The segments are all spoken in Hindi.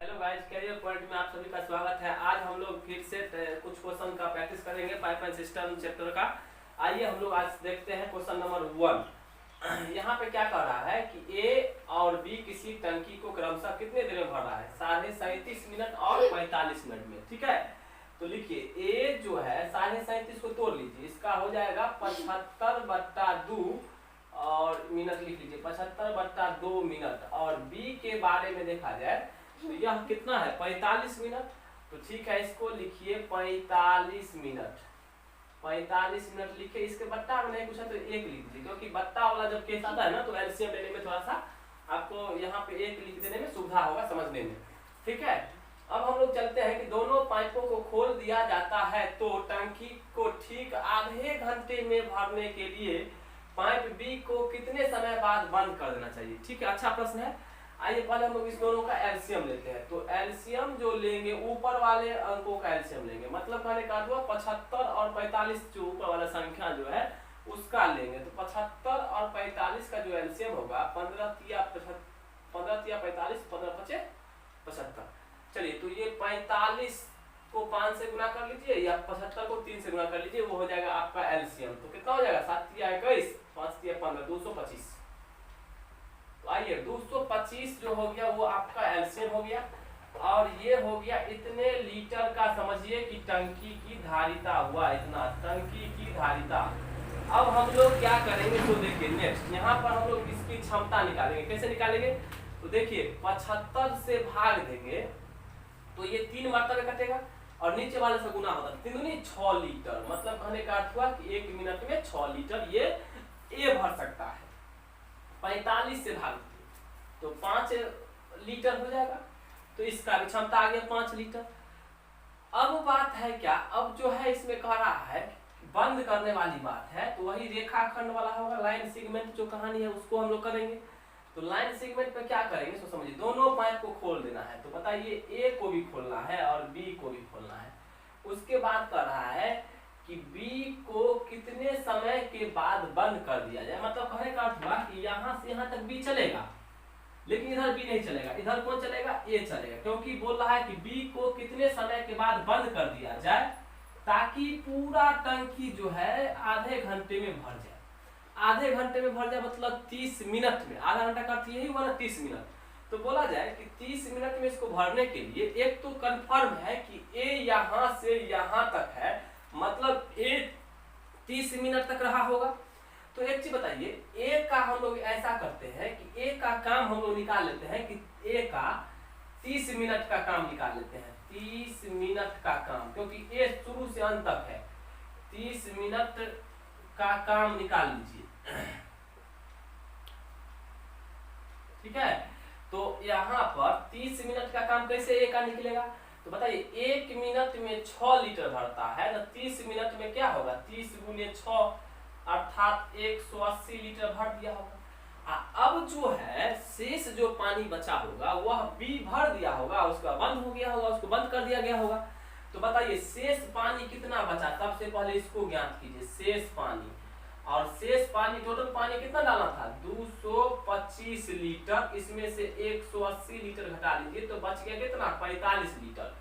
हेलो गाइस, कैरियर पॉइंट में आप सभी का स्वागत है। आज हम लोग फिर से कुछ क्वेश्चन का प्रैक्टिस करेंगे पाइपलाइन सिस्टम चैप्टर का। आइए हम लोग आज देखते हैं क्वेश्चन नंबर 1। यहाँ पे क्या कह रहा है कि ए और बी किसी टंकी को क्रमशः कितने देर में भर रहा है? 37.5 मिनट और 45 मिनट में। ठीक है, तो लिखिए ए जो है 37.5 को तोड़ लीजिए, इसका हो जाएगा 75/2 और मिनट लिख लीजिए 75/2 मिनट। और बी के बारे में देखा जाए तो यह कितना है 45 मिनट। तो ठीक है, इसको लिखिए 45 मिनट। 45 मिनट लिखे, इसके बट्टा में नहीं पूछा तो एक लिख दीजिए, क्योंकि बट्टा वाला जब केस आता है ना तो एलसीएम लेने में थोड़ा सा आपको यहाँ पे एक लिख देने में सुविधा होगा समझने में। ठीक है, अब हम लोग चलते हैं कि दोनों पाइपों को खोल दिया जाता है तो टंकी को ठीक आधे घंटे में भरने के लिए पाइप बी को कितने समय बाद बंद कर देना चाहिए? ठीक है, अच्छा प्रश्न है। आइए पहले हम लोग इस दोनों का एलसीएम लेते हैं। तो एलसीएम जो लेंगे, ऊपर वाले अंकों का एलसीएम लेंगे, मतलब कहने का हुआ 75 और 45 जो ऊपर वाला संख्या जो है उसका लेंगे। तो 75 और 45 का जो एलसीएम होगा 15 तिया 45, 15 पचे 75। चलिए, तो ये 45 को 5 से गुना कर लीजिए या 75 को 3 से गुना कर लीजिए, वो हो जाएगा आपका एलसीएम। तो कितना हो जाएगा? 7 तिया 21, 5 तिया 15, 225। आइए 225 जो हो गया वो आपका एलसीएम हो गया, और ये हो गया इतने लीटर का। समझिए कि टंकी की धारिता हुआ इतना, टंकी की धारिता। अब हम लोग क्या करेंगे तो देखिए नेक्स्ट यहाँ पर हम लोग इसकी क्षमता निकालेंगे। कैसे निकालेंगे? तो देखिए 75 से भाग देंगे तो ये 3 मरतबे कटेगा और नीचे वाले से गुना होता है 3 दूनी 6 लीटर। मतलब कहने का अर्थ हुआ कि 1 मिनट में 6 लीटर ये ए भर सकता है। 45 से भाग तो 5 लीटर हो जाएगा, तो इसका भी क्षमता आ गया 5 लीटर। अब बात है क्या, अब जो है इसमें कह रहा है बंद करने वाली बात है, तो वही रेखाखंड वाला होगा। लाइन सेगमेंट जो कहानी है उसको हम लोग करेंगे। तो लाइन सेगमेंट पे क्या करेंगे तो समझिए, दोनों पाइप को खोल देना है। तो बताइए ए को भी खोलना है और बी को भी खोलना है। उसके बाद कह रहा है कि बी को कितने समय के बाद बंद कर दिया जाए। मतलब कहने का अर्थ हुआ कि यहाँ से यहाँ तक बी चलेगा, लेकिन इधर बी नहीं चलेगा। इधर कौन चलेगा? ए चलेगा, क्योंकि बोल रहा है कि बी को कितने समय के बाद बंद कर दिया जाए ताकि पूरा टंकी जो है आधे घंटे में भर जाए। आधे घंटे में भर जाए मतलब 30 मिनट में। आधा घंटा का अर्थ यही हुआ ना, 30 मिनट। तो बोला जाए कि 30 मिनट में इसको भरने के लिए एक तो कंफर्म है कि ए यहाँ से यहाँ तक है, मतलब ए 30 मिनट तक रहा होगा। तो एक चीज बताइए, ए का हम लोग ऐसा करते हैं कि ए का काम हम लोग निकाल लेते हैं कि ए का 30 मिनट का काम निकाल लेते हैं। 30 मिनट का काम, क्योंकि ए शुरू से अंत तक है। 30 मिनट का काम निकाल लीजिए। ठीक है, तो यहाँ पर 30 मिनट का काम कैसे ए का निकलेगा? तो बताइए 1 मिनट में 6 लीटर भरता है, तो 30 मिनट में क्या होगा? 30 गुने 6 अर्थात 180 लीटर भर दिया होगा। अब जो है शेष जो पानी बचा होगा वह बी भर दिया होगा, उसका बंद हो गया होगा, उसको बंद कर दिया गया होगा। तो बताइए शेष पानी कितना बचा? सबसे पहले इसको ज्ञात कीजिए, शेष पानी। और शेष पानी, टोटल पानी कितना डालना था? 225 लीटर। इसमें से 180 लीटर घटा लीजिए तो बच गया कितना? 45 लीटर।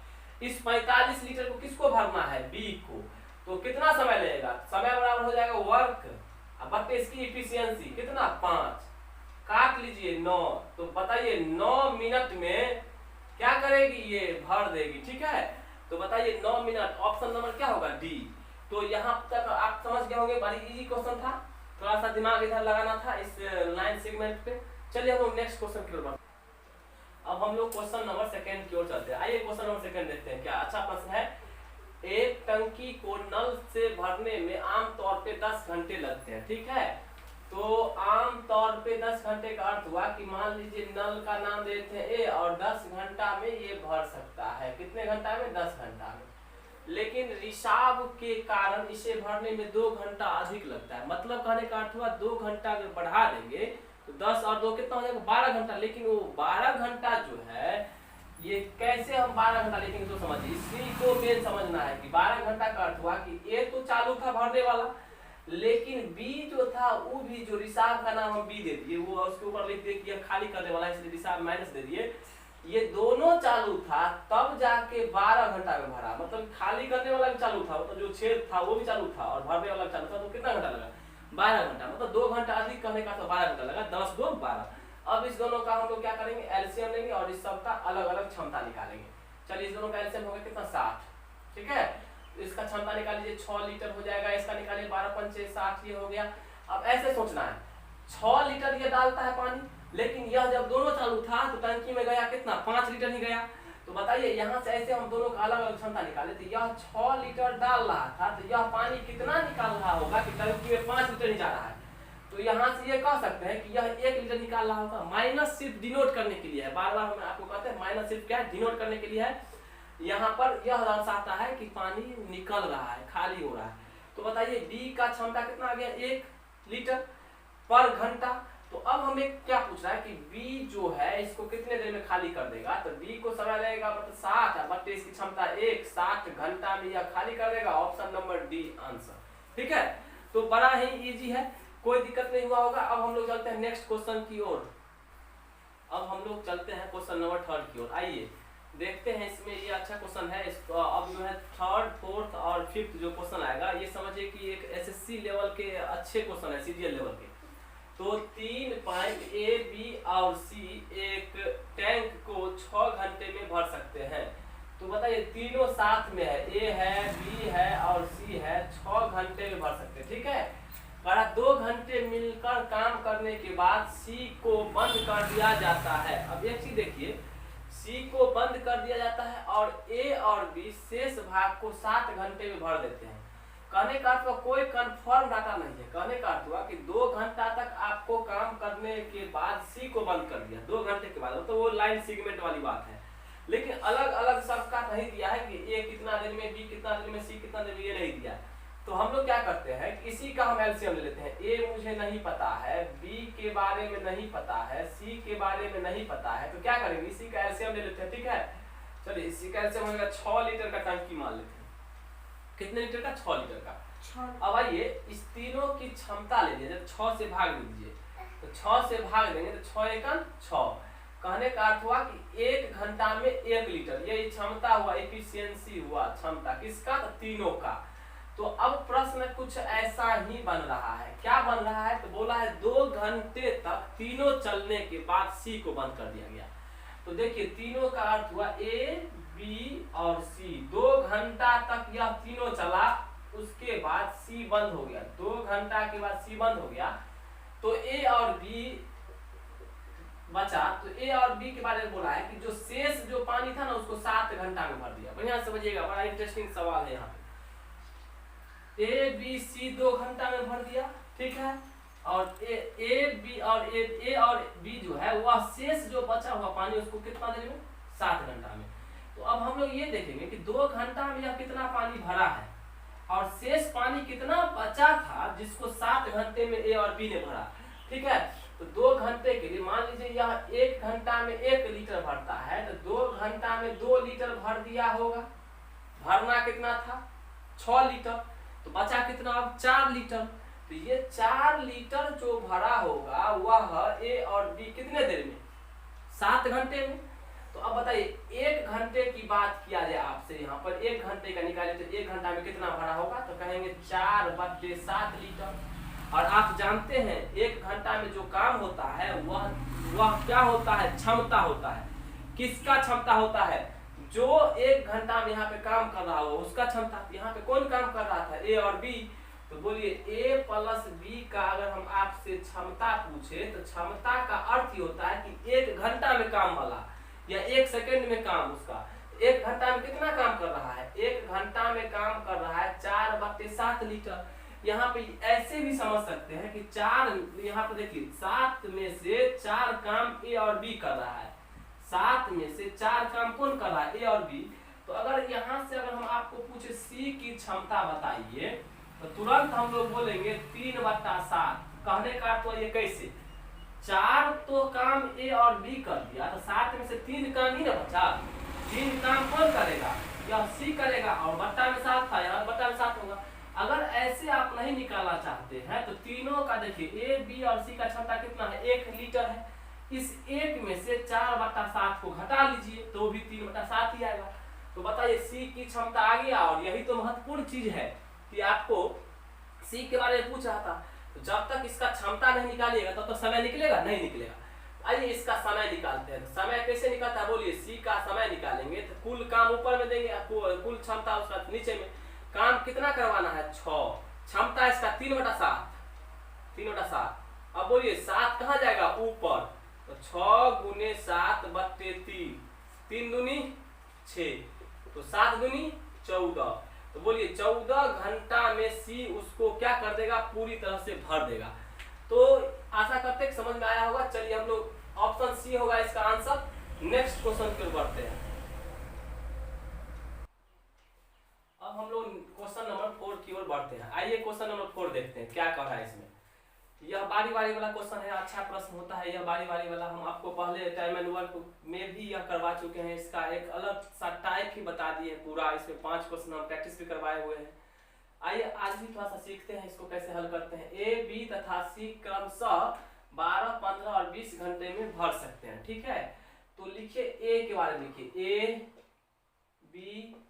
इस 45 लीटर को किसको भरना है? बी को। तो कितना समय लगेगा? समय बराबर हो जाएगा वर्क बट इसकी इफिशियंसी कितना? 5। काट लीजिए 9। तो बताइए 9 मिनट में क्या करेगी? ये भर देगी। ठीक है, तो बताइए 9 मिनट। ऑप्शन नंबर क्या होगा? डी। तो यहाँ तक आप समझ गए होंगे, बड़ी इजी क्वेश्चन था, थोड़ा सा दिमाग इधर लगाना था इस लाइन सेगमेंट पे। चलिए हम लोग नेक्स्ट क्वेश्चन की ओर बढ़ते हैं। अब हम लोग क्वेश्चन नंबर 2 की ओर चलते हैं। आइए क्वेश्चन नंबर 2 देखते हैं। क्या अच्छा प्रश्न है। एक टंकी को नल से भरने में आमतौर पे 10 घंटे लगते हैं। ठीक है, तो आमतौर पे 10 घंटे का अर्थ हुआ कि मान लीजिए नल का नाम देते हैं ए और 10 घंटा में ये भर सकता है। कितने घंटा में? 10 घंटा में। लेकिन रिसाव के कारण इसे भरने में 2 घंटा अधिक लगता है। मतलब कहने का अर्थ हुआ 2 घंटा अगर बढ़ा देंगे तो 10 और 2 कितना हो जाएगा? 12 घंटा। लेकिन वो 12 घंटा जो है ये कैसे हम 12 घंटा लिखेंगे तो समझिए, इसी को मेन समझना है कि 12 घंटा का अर्थ हुआ कि ए तो चालू था भरने वाला, लेकिन बी जो था वो भी, जो रिसाव का नाम हम बी दे दिए, वो उसके ऊपर लिख दिए कि खाली करने वाला, इसलिए रिसाव माइनस दे दिए। ये दोनों चालू था तब जाके 12 घंटा में भरा, मतलब खाली करने वाला भी चालू था, मतलब जो छेद था वो भी चालू था और भरने वाला चालू था, तो कितना घंटा लगा 12 घंटा, मतलब 2 घंटा अधिक करने का तो 12 घंटा लगा, 10 2 12। अब इस दोनों का हम लोग क्या करेंगे, एलसीएम लेंगे और इस सब का अलग अलग क्षमता निकालेंगे। चलिए इस दोनों का एलसीएम होगा कितना 60, ठीक है, तो इसका क्षमता निकाल लीजिए 6 लीटर हो जाएगा, इसका निकालिए 12 पंचे 60, ये हो गया। अब ऐसे सोचना है 6 लीटर ये डालता है पानी, लेकिन यह जब दोनों चालू था तो टंकी में गया कितना 5 लीटर ही गया। तो बताइए यहाँ से ऐसे हम दोनों का अलग अलग क्षमता निकाले, तो यह 6 लीटर डाल रहा था तो यह पानी कितना निकाल रहा होगा कि टंकी में 5 लीटर ही जा रहा है। तो यहाँ से ये कह सकते हैं कि यह 1 लीटर निकाल रहा होगा। माइनस सिर्फ डिनोट करने के लिए है, बार बार हम आपको कहते हैं माइनस सिर्फ क्या है, डिनोट करने के लिए है। यहाँ पर यह दर्शाता है कि पानी निकल रहा है, खाली हो रहा है। तो बताइए बी का क्षमता कितना आ गया 1 लीटर पर घंटा। तो अब हमें क्या पूछ रहा है कि B जो है इसको कितने देर में खाली कर देगा, तो B को समय लगेगा मतलब 60 बट इसकी क्षमता 60 घंटा में यह खाली कर देगा। ऑप्शन नंबर डी आंसर, ठीक है। तो बड़ा ही इजी है, कोई दिक्कत नहीं हुआ होगा। अब हम लोग चलते हैं नेक्स्ट क्वेश्चन की ओर। अब हम लोग चलते हैं क्वेश्चन नंबर 3 की ओर। आइए देखते हैं, इसमें ये अच्छा क्वेश्चन है। अब जो है 3rd 4th और 5th जो क्वेश्चन आएगा ये समझिए कि एक एसएससी लेवल के अच्छे क्वेश्चन है, सीजीएल लेवल के। तो 3 पाइप ए बी और सी एक टैंक को 6 घंटे में भर सकते हैं। तो बताइए तीनों साथ में है, ए है बी है और सी है, 6 घंटे में भर सकते हैं, ठीक है। पर 2 घंटे मिलकर काम करने के बाद सी को बंद कर दिया जाता है। अब एक चीज देखिए, सी को बंद कर दिया जाता है और ए और बी शेष भाग को 7 घंटे में भर देते हैं। कहने का अर्थ कोई कंफर्म डाटा नहीं है। कहने का अर्थ हुआ कि 2 घंटा तक आपको काम करने के बाद सी को बंद कर दिया 2 घंटे के बाद, तो वो लाइन सेगमेंट वाली बात है। लेकिन अलग अलग सबका नहीं दिया है कि ए कितना देर में, बी कितना देर में, सी कितना देर में, ये नहीं दिया। तो हम लोग क्या करते हैं, इसी का हम एलसीएम ले लेते हैं। ए मुझे नहीं पता है, बी के बारे में नहीं पता है, सी के बारे में नहीं पता है, तो क्या करेंगे इसी का एलसीएम ले लेते हैं, ठीक है। चलिए इसी का एलसीएम होगा 6 लीटर का टंकी मान लेते हैं। कितने लीटर का 6 लीटर का। अब आइए इस तीनों की क्षमता ले लीजिए, 6 से भाग दीजिए, तो 6 से भाग देंगे तो 6 एकम 6। कहने का अर्थ हुआ कि 1 घंटा में 1 लीटर, ये क्षमता हुआ, एफिशिएंसी हुआ क्षमता किसका, तो तीनों का। तो अब प्रश्न कुछ ऐसा ही बन रहा है। क्या बन रहा है, तो बोला है 2 घंटे तक तीनों चलने के बाद सी को बंद कर दिया गया। तो देखिए तीनों का अर्थ हुआ ए बी और सी, 2 घंटा तक यह तीनों चला, उसके बाद सी बंद हो गया। 2 घंटा के बाद सी बंद हो गया, तो ए और बी बचा। तो ए और बी के बारे में बोला है कि जो शेष जो पानी था ना उसको 7 घंटा में भर दिया। बढ़िया समझिएगा, बड़ा इंटरेस्टिंग सवाल है यहाँ पे। ए बी सी 2 घंटा में भर दिया, ठीक है, और ए और बी जो है वह शेष जो बचा हुआ पानी उसको कितना देर में, 7 घंटा में। तो अब हम लोग ये देखेंगे कि 2 घंटा में यह कितना पानी भरा है और शेष पानी कितना बचा था जिसको 7 घंटे में ए और बी ने भरा, ठीक है। तो 2 घंटे के लिए मान लीजिए यह 1 घंटा में 1 लीटर भरता है, तो 2 घंटा में 2 लीटर भर दिया होगा। भरना कितना था 6 लीटर, तो बचा कितना अब 4 लीटर। तो ये 4 लीटर जो भरा होगा वह ए और बी कितने देर में, 7 घंटे में। तो अब बताइए 1 घंटे की बात किया जाए आपसे, यहाँ पर 1 घंटे का निकाले तो 1 घंटा में कितना भरा होगा, तो कहेंगे 4/7 लीटर। और आप जानते हैं 1 घंटा में जो काम होता है वह क्या होता है, क्षमता होता है। किसका क्षमता होता है, जो 1 घंटा में यहाँ पे काम कर रहा हो उसका क्षमता। यहाँ पे कौन काम कर रहा था, ए और बी। तो बोलिए ए प्लस बी का अगर हम आपसे क्षमता पूछे तो क्षमता का अर्थ ही होता है कि 1 घंटा में काम वाला या 1 सेकंड में काम उसका। 1 घंटा में कितना काम कर रहा है, 1 घंटा में काम कर रहा है 4/7 लीटर। यहाँ पे ऐसे भी समझ सकते हैं कि 4, यहाँ पे देखिए 7 में से 4 काम ए और बी कर रहा है, 7 में से 4 काम कौन कर रहा है, ए और बी। तो अगर यहाँ से अगर हम आपको पूछे सी की क्षमता बताइए तो तुरंत हम लोग बोलेंगे 3/7। कहने का तो ये कैसे, 4 तो काम ए और बी कर दिया, तो 7 में से 3 काम ही ना बचा। 3 काम कौन करेगा, यह सी करेगा, और बट्टा में 7 था, यहाँ बट्टा में 7 होगा। अगर ऐसे आप नहीं निकालना चाहते हैं तो तीनों का देखिए ए बी और सी का क्षमता कितना है, 1 लीटर है। इस 1 में से 4/7 को घटा लीजिए तो भी 3/7 ही आएगा। तो बताइए सी की क्षमता आ गया। और यही तो महत्वपूर्ण चीज है कि आपको सी के बारे में पूछ रहा था। तो जब तक इसका क्षमता नहीं निकालिएगा तब तो समय निकलेगा नहीं निकलेगा। आइए इसका समय निकालते हैं। तो समय कैसे निकलता है बोलिए। सी का समय निकालेंगे तो कुल काम ऊपर में देंगे, कुल क्षमता उसका नीचे में। काम कितना करवाना है 6, क्षमता इसका 3/7, 3/7। अब बोलिए 7 कहाँ जाएगा ऊपर, तो 6 गुने 7/3, 3 दूनी 6, तो 7 दूनी 14। तो बोलिए 14 घंटा में सी उसको क्या कर देगा, पूरी तरह से भर देगा। तो आशा करते हैं समझ में आया होगा। चलिए हम लोग ऑप्शन सी होगा इसका आंसर। नेक्स्ट क्वेश्चन की ओर बढ़ते हैं। अब हम लोग क्वेश्चन नंबर 4 की ओर बढ़ते हैं। आइए क्वेश्चन नंबर 4 देखते हैं क्या कह रहा है इसमें। यह बारी बारी वाला क्वेश्चन है, अच्छा प्रश्न होता है यह बारी बारी वाला। हम आपको पहले टाइम एंड वर्क में भी यह करवा चुके हैं। इसका एक अलग सा टाइप ही बता दिए पूरा। इसमें 5 क्वेश्चन हम प्रैक्टिस भी करवाए हुए हैं। आइए आज भी थोड़ा सा सीखते हैं इसको कैसे हल करते हैं। ए बी तथा सी क्रमशः 12, 15 और 20 घंटे में भर सकते हैं। ठीक है, तो लिखिए ए के बारे में लिखिए। ए बी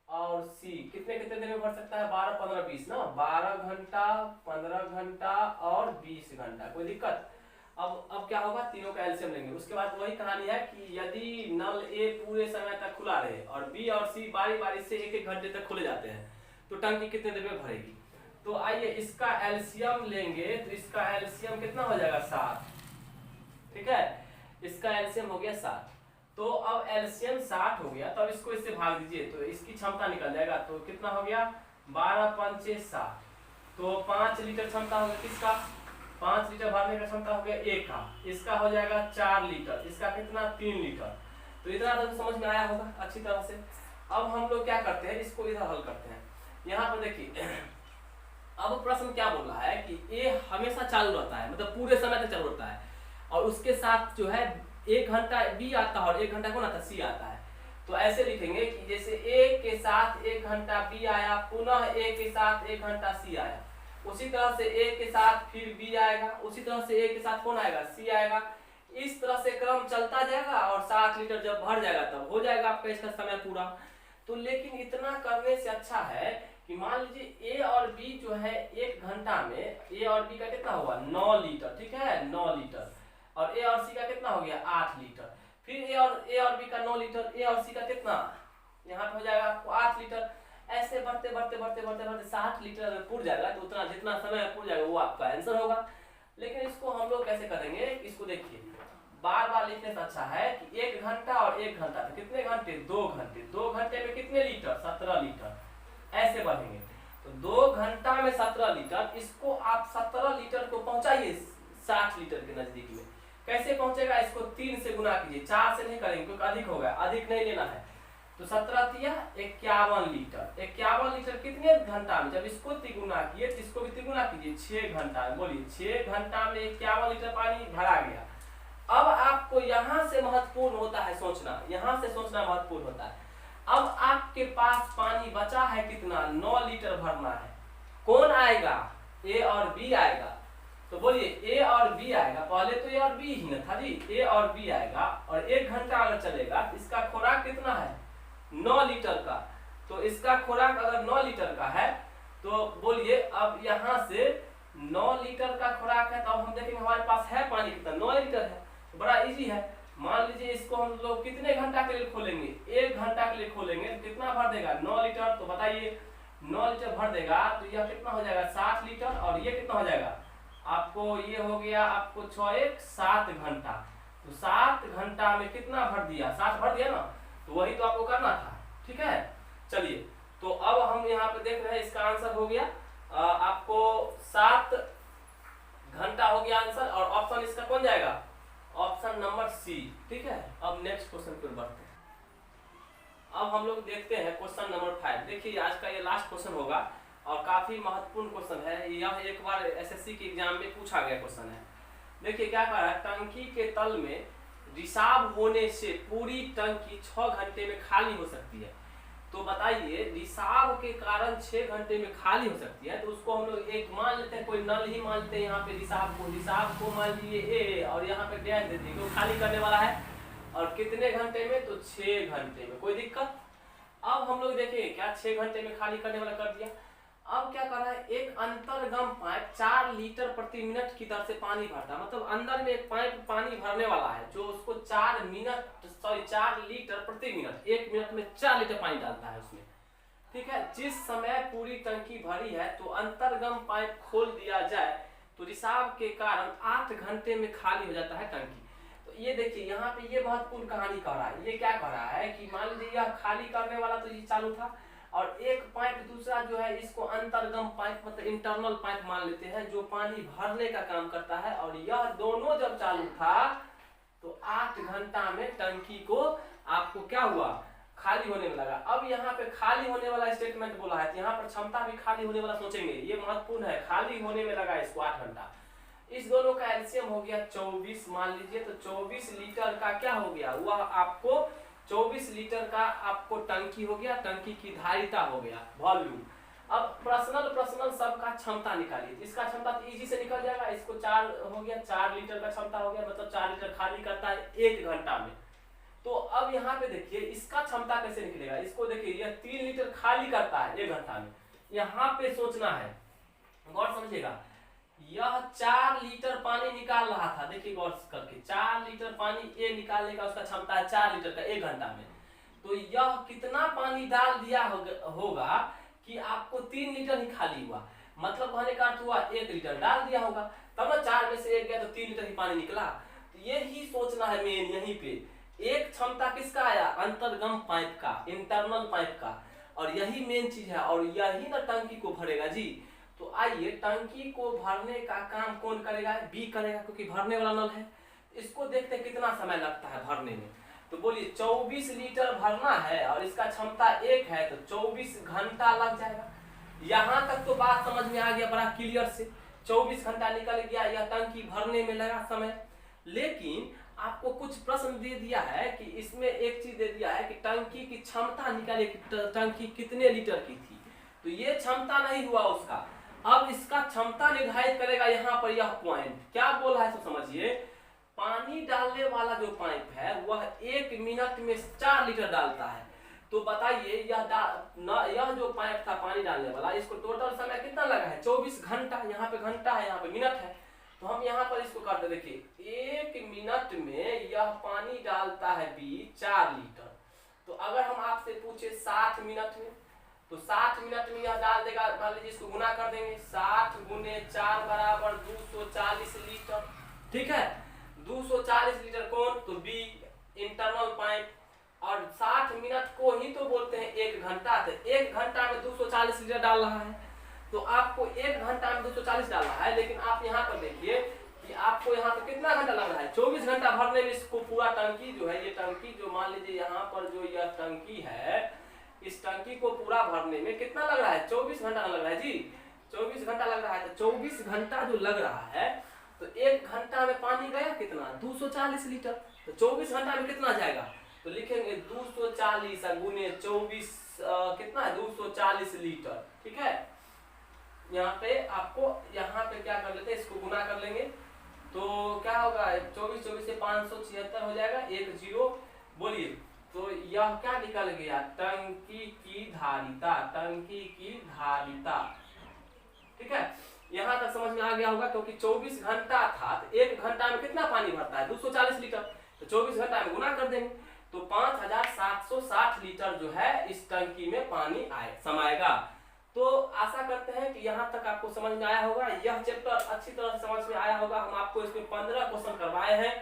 और सी कितने कितने दिन में भर सकता है, 12, 15, 20 ना। 12 घंटा, 15 घंटा और 20 घंटा। कोई दिक्कत। अब क्या होगा, तीनों का एलसीएम लेंगे। उसके बाद वही कहानी है कि यदि नल ए पूरे समय तक खुला रहे और बी और सी बारी बारी से 1-1 घंटे तक खुले जाते हैं तो टंकी कितने देर में भरेगी। तो आइए इसका एलसीएम लेंगे। तो इसका एलसीएम कितना हो जाएगा 7। ठीक है, इसका एलसीएम हो गया 7। तो अब एलसीएम 60 हो गया। तो अब इसको इससे भाग दीजिए तो इसकी क्षमता निकल जाएगा। तो कितना हो गया 12 पंचे 60। तो 5 लीटर क्षमता हो गया किसका, 5 लीटर भरने का क्षमता हो गया ए का। इसका हो जाएगा 4 लीटर, इसका कितना 3 लीटर। तो इतना तो समझ में आया होगा अच्छी तरह से। अब हम लोग क्या करते हैं, इसको इधर हल करते हैं। यहाँ पर देखिए अब प्रश्न क्या बोल रहा है कि ए हमेशा चालू रहता है, मतलब पूरे समय तक चालू रहता है। और उसके साथ जो है 1 घंटा बी आता है और 1 घंटा कौन आता है, सी आता है। तो ऐसे लिखेंगे कि जैसे ए के साथ 1 घंटा बी आया, पुनः ए के साथ 1 घंटा सी आया, उसी तरह से ए के साथ फिर बी आएगा, उसी तरह से ए के साथ कौन आएगा, सी आएगा। इस तरह से क्रम चलता जाएगा और 60 लीटर जब भर जाएगा तब हो जाएगा आपका इसका समय पूरा। तो लेकिन इतना करने से अच्छा है कि मान लीजिए ए और बी जो है 1 घंटा में ए और बी का कितना हुआ 9 लीटर। ठीक है, 9 लीटर। और ए और सी का कितना हो गया 8 लीटर। फिर ए और बी का 9 लीटर, ए और सी का कितना यहाँ पे हो जाएगा आपको 8 लीटर। ऐसे बढ़ते बढ़ते बढ़ते बढ़ते बढ़ते 60 लीटर में पूर जाएगा। तो उतना जितना समय पूर जाएगा वो आपका आंसर होगा। लेकिन इसको हम लोग कैसे करेंगे, इसको देखिए बार बार लिखने से अच्छा है कि 1 घंटा और 1 घंटा तो कितने घंटे 2 घंटे। 2 घंटे में कितने लीटर 17 लीटर। ऐसे बढ़ेंगे तो 2 घंटा में 17 लीटर। इसको आप 17 लीटर को पहुंचाइए 60 लीटर के नजदीक में। कैसे पहुंचेगा, इसको 3 से गुना कीजिए, 4 से नहीं करेंगे क्योंकि अधिक होगा, अधिक नहीं लेना है। तो 17 तिया 51 लीटर। 51 लीटर कितने घंटा में, जब इसको तिगुना किए तो इसको भी तिगुना कीजिए 6 घंटा में। बोलिए 6 घंटा में 51 लीटर पानी भरा गया। अब आपको यहां से महत्वपूर्ण होता है सोचना, यहां से सोचना महत्वपूर्ण होता है। अब आपके पास पानी बचा है कितना 9 लीटर भरना है। कौन आएगा, ए और बी आएगा। तो बोलिए ए और बी आएगा। पहले तो ए और बी ही ना था जी, ए और बी आएगा और 1 घंटा अगर चलेगा तो इसका खुराक कितना है 9 लीटर का। तो इसका खुराक अगर 9 लीटर का है तो बोलिए अब यहाँ से 9 लीटर का खुराक है। तो अब हम देखेंगे हमारे पास है पानी कितना 9 लीटर है। तो बड़ा इजी है। मान लीजिए इसको हम लोग कितने घंटा के लिए खोलेंगे, 1 घंटा के लिए खोलेंगे तो कितना भर देगा 9 लीटर। तो बताइए 9 लीटर भर देगा तो यह कितना हो जाएगा 60 लीटर। और ये कितना हो जाएगा आपको, ये हो गया आपको 6 7 घंटा। तो 7 घंटा में कितना भर दिया 60 भर दिया ना। तो वही तो आपको करना था। ठीक है, चलिए तो अब हम यहाँ पे देख रहे हैं इसका आंसर हो गया आपको 7 घंटा हो गया आंसर। और ऑप्शन इसका कौन जाएगा, ऑप्शन नंबर सी। ठीक है, अब नेक्स्ट क्वेश्चन पर बढ़ते हैं। अब हम लोग देखते हैं क्वेश्चन नंबर 5। देखिए आज का ये लास्ट क्वेश्चन होगा और काफी महत्वपूर्ण क्वेश्चन है। यह एक बार एसएससी के एग्जाम में पूछा गया क्वेश्चन है। देखिए क्या कह रहा है, टंकी के तल में रिसाव होने से पूरी टंकी 6 घंटे में खाली हो सकती है। तो बताइए रिसाव के कारण 6 घंटे में खाली हो सकती है, तो उसको हम लोग एक मान लेते हैं, कोई नल ही मान लेते हैं यहाँ पे रिसाव को मान लिए ए और यहाँ पे डैश दे दिए, खाली करने वाला है और कितने घंटे में, तो 6 घंटे में। कोई दिक्कत? अब हम लोग देखेंगे क्या 6 घंटे में खाली करने वाला कर दिया। अब क्या कर रहा है, एक अंतर्गम पाइप 4 लीटर प्रति मिनट की दर से पानी भरता है, मतलब अंदर में एक पाइप पानी भरने वाला है जो उसको 4 लीटर प्रति मिनट, 1 मिनट में 4 लीटर पानी डालता है उसमें, ठीक है। जिस समय पूरी टंकी भरी है तो अंतर्गम पाइप खोल दिया जाए तो रिसाव के कारण 8 घंटे में खाली हो जाता है टंकी। तो ये देखिए यहाँ पे ये महत्वपूर्ण कहानी कह रहा है। ये क्या कह रहा है कि मान लीजिए यह खाली करने वाला तो ये चालू था और एक पाइप दूसरा जो है इसको अंतर्गम पाइप मतलब इंटरनल पाइप मान लेते हैं जो पानी भरने का काम करता है, और यह दोनों जब चालू था तो 8 घंटा में टंकी को आपको क्या हुआ, खाली होने में लगा। अब यहाँ पे खाली होने वाला स्टेटमेंट बोला है, यहाँ पर क्षमता भी खाली होने वाला सोचेंगे, ये महत्वपूर्ण है। खाली होने में लगा इसको 8 घंटा। इस दोनों का एलसीएम हो गया 24 मान लीजिए, तो 24 लीटर का क्या हो गया, वह आपको 24 लीटर का आपको टंकी हो गया, टंकी की धारिता हो गया, वॉल्यूम। अब प्रश्नल सबका क्षमता निकालिए। इसका क्षमता तो इजी से निकल जाएगा, इसको 4 हो गया, 4 लीटर का क्षमता हो गया, मतलब 4 लीटर खाली करता है 1 घंटा में। तो अब यहाँ पे देखिए इसका क्षमता कैसे निकलेगा, इसको देखिए यह 3 लीटर खाली करता है 1 घंटा में। यहाँ पे सोचना है, गौर समझिएगा, यह 4 लीटर पानी निकाल रहा था, देखिए गौर करके 4 लीटर पानी ये निकालने का उसका क्षमता है 4 लीटर का 1 घंटा में। तो यह कितना पानी डाल दिया होगा कि आपको 3 लीटर ही खाली हुआ, मतलब कहने का अर्थ हुआ 1 लीटर डाल दिया होगा, तब ना 4 में से 1 गया तो 3 लीटर ही पानी निकला। तो ये ही सोचना है मेन यहीं पे। एक क्षमता किसका आया, अंतर्गम पाइप का, इंटरनल पाइप का, और यही मेन चीज है, और यही ना टंकी को भरेगा जी। तो आइए टंकी को भरने का काम कौन करेगा, बी करेगा, क्योंकि भरने वाला नल है। इसको देखते कितना समय लगता है भरने में, तो बोलिए 24 लीटर भरना है और इसका क्षमता 1 है तो 24 घंटा लग जाएगा। यहाँ तक तो बात समझ में आ गया बड़ा क्लियर से, 24 घंटा निकल गया, यह टंकी भरने में लगा समय। लेकिन आपको कुछ प्रश्न दे दिया है कि इसमें एक चीज दे दिया है कि टंकी की क्षमता निकालिए कि टंकी कितने लीटर की थी, तो ये क्षमता नहीं हुआ उसका। अब इसका क्षमता निर्धारित करेगा यहाँ पर यह पॉइंट क्या बोल रहा है, तो समझिए पानी डालने वाला जो पाइप है वह 1 मिनट में 4 लीटर डालता है। तो बताइए यह जो पाइप था पानी डालने वाला, इसको टोटल समय कितना लगा है, 24 घंटा। यहाँ पे घंटा है, यहाँ पे मिनट है, तो हम यहाँ पर इसको करते देखिए 1 मिनट में यह पानी डालता है बी 4 लीटर। तो अगर हम आपसे पूछे 60 मिनट में, तो 60 मिनट में यह डाल देगा, मान लीजिए इसको गुना कर देंगे, 60 गुने 4 बराबर 240 लीटर, ठीक है। 240 लीटर कौन, तो बी इंटरनल पाइप, और 60 मिनट को ही तो बोलते हैं 1 घंटा। तो 1 घंटा में 240 लीटर डाल रहा है, तो आपको 1 घंटा में 240 डाल रहा है। लेकिन आप यहाँ पर देखिए कि आपको यहाँ पर कितना घंटा लग रहा है, 24 घंटा भरने में इसको पूरा टंकी जो है, ये टंकी जो मान लीजिए यहाँ पर जो यह टंकी है, इस टंकी को पूरा भरने में कितना लग रहा है, 24 घंटा लग रहा है जी, 24 घंटा लग रहा है। तो 24 घंटा जो लग रहा है, तो 1 घंटा में पानी गया कितना, 240 लीटर। तो 24 घंटा में कितना जाएगा, तो लिखेंगे 240 गुने 24 कितना है, 240 लीटर, ठीक है। यहाँ पे आपको यहाँ पे क्या कर लेते हैं, इसको गुना कर लेंगे, तो क्या होगा 24 से 576 हो जाएगा, 1 0 बोलिए। तो यह क्या निकल गया, टंकी की धारिता, टंकी की धारिता, ठीक है। यहाँ तक समझ में आ गया होगा, क्योंकि 24 घंटा था तो 1 घंटा में कितना पानी भरता है, 240 लीटर, तो 24 घंटा में गुना कर देंगे तो 5760 लीटर जो है इस टंकी में पानी समाएगा। तो आशा करते हैं कि यहाँ तक आपको समझ में आया होगा, यह चैप्टर अच्छी तरह से समझ में आया होगा। हम आपको इसमें 15 क्वेश्चन करवाए हैं,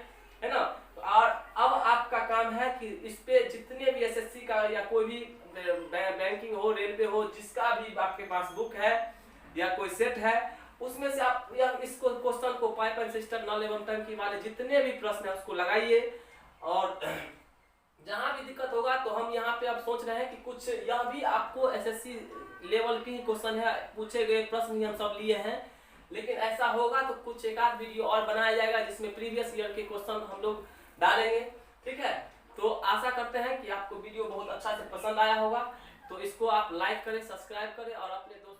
है ना। और अब आपका काम है कि इस पे जितने भी एसएससी का या कोई भी बैंकिंग हो, रेलवे हो, जिसका भी आपके पास बुक है या कोई सेट है, उसमें से आप इसको क्वेश्चन को पाइप एंड सिस्टम नल एवं टंकी वाले जितने भी प्रश्न है उसको लगाइए, और जहां भी दिक्कत होगा तो हम यहाँ पे अब सोच रहे हैं कि कुछ यह भी आपको एसएससी लेवल के ही क्वेश्चन है, पूछे गए प्रश्न ही हम सब लिए हैं। लेकिन ऐसा होगा तो कुछ एक आध वीडियो और बनाया जाएगा जिसमें प्रीवियस ईयर के क्वेश्चन हम लोग डालेंगे, ठीक है। तो आशा करते हैं कि आपको वीडियो बहुत अच्छा से पसंद आया होगा। तो तो इसको आप लाइक करें, सब्सक्राइब करें और अपने दोस्त